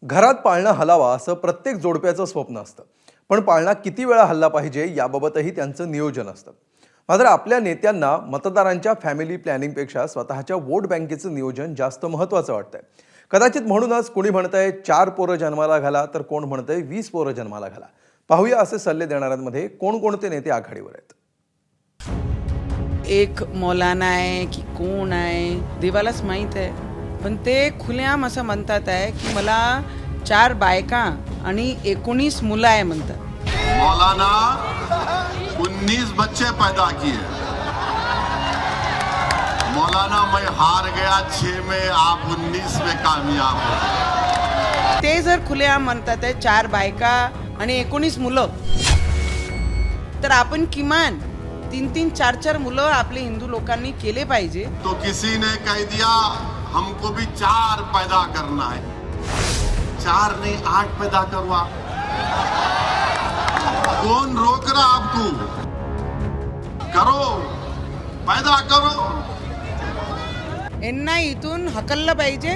घरात पाळणा हलावा असं प्रत्येक जोडप्याचं स्वप्न असतं, पण पाळणा किती वेळा हल्ला पाहिजे याबाबतही त्यांचं नियोजन असतं. मात्र आपल्या नेत्यांना मतदारांच्या फॅमिली प्लॅनिंगपेक्षा स्वतःच्या वोट बँकेचं नियोजन जास्त महत्त्वाचं वाटतंय. कदाचित म्हणूनच कोणी म्हणतंय 4 पोरं जन्माला घाला, तर कोण म्हणतंय 20 पोरं जन्माला घाला. पाहूया असे सल्ले देणाऱ्यांमध्ये कोणकोणते नेते आघाडीवर आहेत. एक मौलाना आहे की कोण आहे देवालाच माहीत आहे, पण ते खुलेआम असं म्हणतात आहे की मला 4 बायका आणि 19 मुलं आहे म्हणतात. मौलाना 19 बच्चे पैदा किए। मौलाना मैं हार गया 6 में, आप 19 में कामयाब हो. ते जर खुलेआम म्हणतात आहे 4 बायका आणि 19 मुलं, तर आपण किमान 3-3, 4-4 मुलं आपले हिंदू लोकांनी केले पाहिजे. तो किसी ने कह दिया हमको भी 4 पैदा करना है, 4 नहीं 8 पैदा करवा. कौन रोक रहा आपको? करो, पैदा करो. यांना इथून हकललं पाहिजे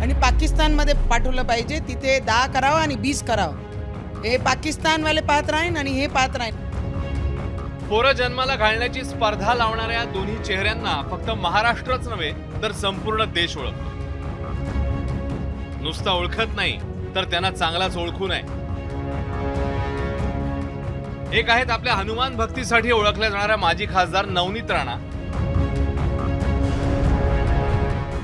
आणि पाकिस्तानमध्ये पाठवलं पाहिजे. तिथे 10 करावं आणि 20 करावं. हे पाकिस्तानवाले पाहत राहीन आणि हे पाहत राहीन. पोरं जन्माला घालण्याची स्पर्धा लावणाऱ्या दोन्ही चेहऱ्यांना फक्त महाराष्ट्रच नव्हे तर संपूर्ण देश ओळखतो. नुसता ओळखत नाही तर त्यांना चांगलाच ओळखू नये. एक आहेत आपल्या हनुमान भक्तीसाठी ओळखल्या जाणाऱ्या माजी खासदार नवनीत राणा,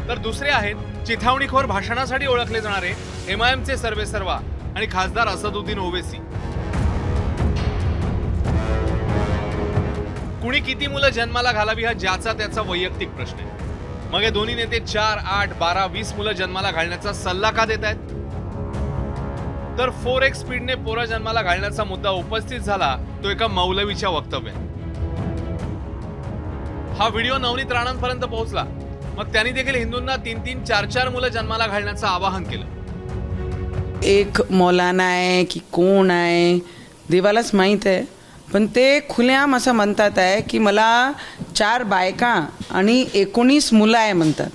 तर दुसरे आहेत चिथावणीखोर भाषणासाठी ओळखले जाणारे MIMचे सर्वेसर्वा आणि खासदार असदुद्दीन ओवेसी. कुणी किती मुलं जन्माला घालावी हा ज्याचा त्याचा वैयक्तिक प्रश्न आहे. मग हे दोन्ही नेते 4, 8, 12, 20 मुलं जन्माला घालण्याचा सल्ला का देत आहेत? तर 4x स्पीडने पोरं जन्माला घालण्याचा मुद्दा उपस्थित झाला तो एका मौलवीच्या वक्तव्यात. हा व्हिडिओ नवनीत राणांपर्यंत पोहोचला. मग त्यांनी देखील हिंदूंना 3-3, 4-4 मुलं जन्माला घालण्याचं आवाहन केलं. एक मौलाना आहे की कोण आहे देवालाच माहीत आहे, पण ते खुलेआम असं म्हणतात आहे की मला 4 बायका आणि 19 मुलं आहे म्हणतात.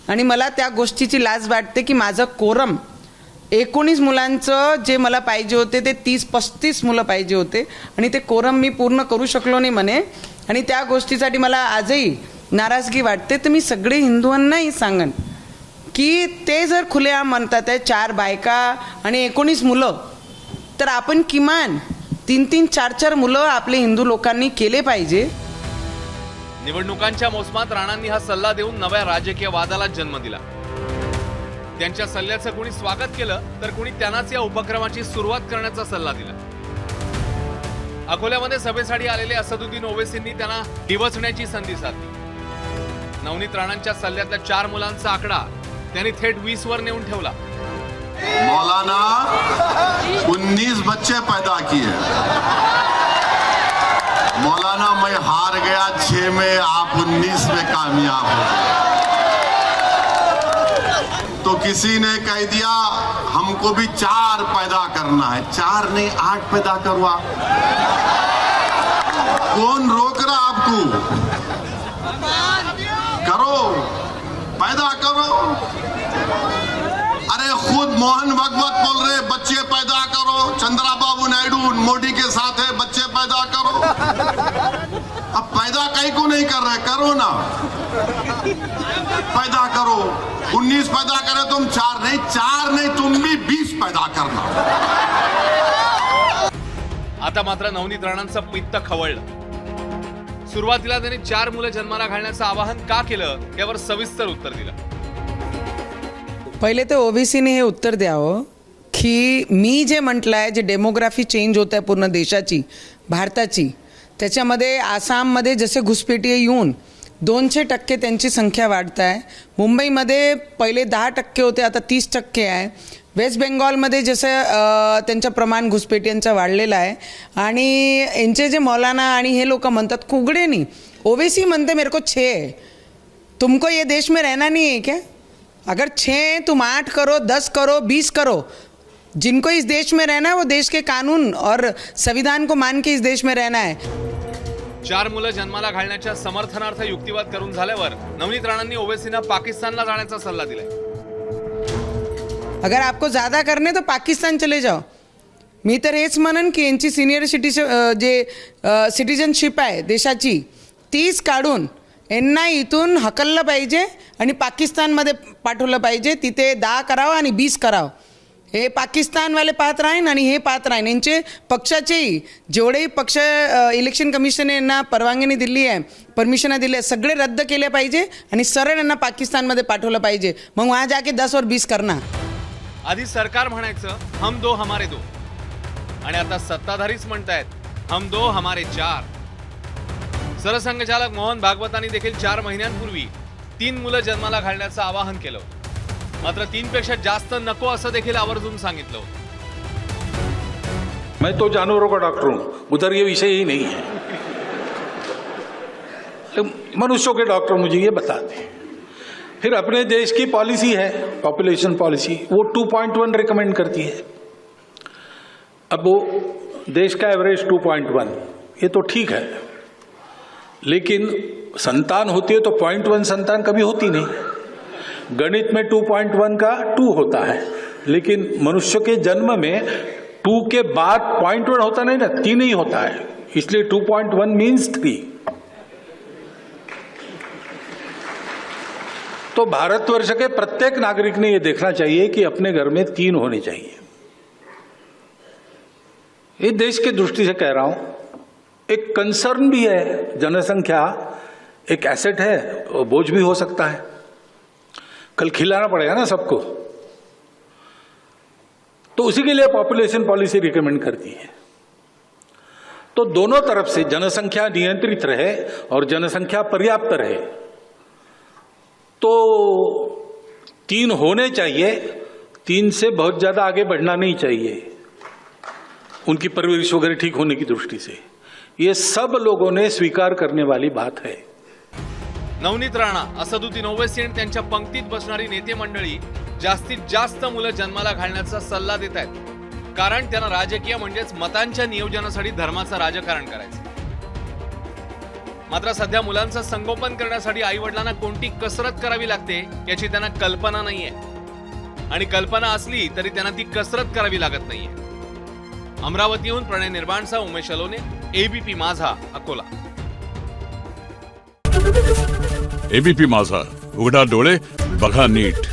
आणि मला त्या गोष्टीची लाज वाटते की माझं कोरम 19 मुलांचं जे मला पाहिजे होते ते 30-35 मुलं पाहिजे होते आणि ते कोरम मी पूर्ण करू शकलो नाही म्हणे. आणि त्या गोष्टीसाठी मला आजही नाराजगी वाटते. तर मी सगळे हिंदूंनाही सांगन की ते जर खुलेआम म्हणतात आहे 4 बायका आणि 19 मुलं, तर आपण किमान 3-3, 4-4 मुलं आपले हिंदू लोकांनी केले पाहिजे. निवडणुकांच्या मोसमात राणांनी हा सल्ला देऊन नव्या राजकीय वादाला जन्म दिला. त्यांच्या सल्ल्याचं कुणी स्वागत केलं तर कुणी त्यांनाच या उपक्रमाची सुरुवात करण्याचा सल्ला दिला. अकोल्यामध्ये सभेसाठी आलेले असदुद्दीन ओवेसींनी त्यांना डिवचण्याची संधी साधली. नवनीत राणांच्या सल्ल्यातल्या 4 मुलांचा आकडा त्यांनी थेट 20 वर नेऊन ठेवला. मौलाना 19 बच्चे पैदा किए. मौलाना मैं हार गया 6 में, आप 19 में कामयाब हो. तो किसी ने कह दिया हमको भी 4 पैदा करना है, 4 नहीं 8 पैदा करवा. कौन रोक रहा आपको? करो, पैदा करो. अरे खुद मोहन भागवत बोल रहे बच्चे पैदा करो. चंद्रबाबू नायडू मोदी के साथ है, बच्चे पैदा करो. अब पैदा कहीं को नहीं कर रहे, करो ना, पैदा करो. 19 पैदा करे तुम, 4 नहीं तुम भी 20 पैदा करना. आता मात्र नवनीत राणांचं पित्त खवळलं. सुरुवातीला त्यांनी 4 मुलं जन्माला घालण्याचं आवाहन का केलं यावर सविस्तर उत्तर दिलं. पहिले तर ओबीसीने हे उत्तर द्यावं की मी जे म्हटलं आहे, जे डेमोग्राफी चेंज होत आहे पूर्ण देशाची, भारताची, त्याच्यामध्ये आसाममध्ये जसे घुसपेटी येऊन 200% त्यांची संख्या वाढत आहे. मुंबईमध्ये पहिले 10% होते, आता 30% आहे. वेस्ट बेंगॉलमध्ये जसं त्यांचं प्रमाण घुसपेट्यांचं वाढलेलं आहे. आणि यांचे जे मौलाना आणि हे लोक म्हणतात कुगडे नाही, ओवेसी म्हणते मेरे को 6 है. तुमको ये देश में रहना नहीं है क्या? अगर 6 तुम 8 करो, 10 करो, 20 करो. जिनको इस देश में रहना है वो देश के कानून और संविधान को मान के इस देश में रहना है. 4 मुलं जन्माला घालण्याच्या समर्थनार्थ युक्तिवाद करून झाल्यावर नवनीत राणांनी ओवेसींना पाकिस्तानला जाण्याचा सल्ला दिलाय. अगर आपको ज़्यादा करणे तो पाकिस्तान चले जाओ. मी तर हेच म्हणन की यांची सिनियर सिटिझनशिप आहे देशाची तीच काढून यांना इथून हकललं पाहिजे आणि पाकिस्तानमध्ये पाठवलं पाहिजे. तिथे 10 करावं आणि 20 करावं. हे पाकिस्तानवाले पाहत राहीन आणि हे पाहत राहीन. यांचे पक्षाचेही जेवढेही पक्ष इलेक्शन कमिशनने यांना परवानगी दिली आहे, परमिशन दिली आहे, सगळे रद्द केले पाहिजे आणि सरळ यांना पाकिस्तानमध्ये पाठवलं पाहिजे. मग वहाँ जाके 10 और 20 करणार. आधी सरकार म्हणायचं हम दो हमारे दो, आणि आता सत्ताधारीच म्हणतायत हम दो हमारे 4. सरसंघचालक मोहन भागवतांनी देखील 4 महिन्यांपूर्वी 3 मुलं जन्माला घालण्याचं आवाहन केलं. मात्र 3 पेक्षा जास्त नको असं देखील आवर्जून सांगितलं. मैं तो जानवरों का डॉक्टर हूं, उधर ये विषय ही नहीं है. मनुष्यों के डॉक्टर मुझे ये बताते. फिर अपने देश की पॉलिसी है, पॉपुलेशन पॉलिसी, वो 2.1 रिकमेंड करती है. अब वो देश का एवरेज 2.1, ये तो ठीक है, लेकिन संतान होती है तो 0.1 संतान कभी होती नहीं. गणित में 2.1 का 2 होता है, लेकिन मनुष्य के जन्म में 2 के बाद 0.1 होता नहीं ना, 3 ही होता है. इसलिए 2.1 मीन्स 3. तो भारतवर्ष के प्रत्येक नागरिक ने यह देखना चाहिए कि अपने घर में 3 होने चाहिए. ये देश की दृष्टि से कह रहा हूं. एक कंसर्न भी है. जनसंख्या एक एसेट है, बोझ भी हो सकता है. कल खिलाना पड़ेगा ना सबको, तो उसी के लिए पॉपुलेशन पॉलिसी रिकमेंड करती है. तो दोनों तरफ से जनसंख्या नियंत्रित रहे और जनसंख्या पर्याप्त रहे. तो 3 होने चाहिए, 3 से बहुत ज्यादा आगे बढ़ना नहीं चाहिए उनकी परवरिश वगैरह ठीक होने की दृष्टि से. ये सब लोगों ने स्वीकार करने वाली बात है. नवनीत राणा, असदुद्दीन ओवैसी आणि त्यांच्या पंक्तीत बसणारी नेते मंडळी जास्तीत जास्त मुलं जन्माला घालण्याचा सल्ला देत आहेत, कारण त्यांना राजकीय म्हणजेच मतांच्या नियोजनासाठी धर्माचं राजकारण करायचं. मात्र सध्या मुलांचं संगोपन करण्यासाठी आई वडिलांना कोणती कसरत करावी लागते याची त्यांना कल्पना नाहीये, आणि कल्पना असली तरी त्यांना ती कसरत करावी लागत नाहीये. अमरावतीहून प्रणय निर्माणसह उमेश अलोने, एबीपी माझा, अकोला. एबीपी माझा, उघडा डोळे बघा नीट.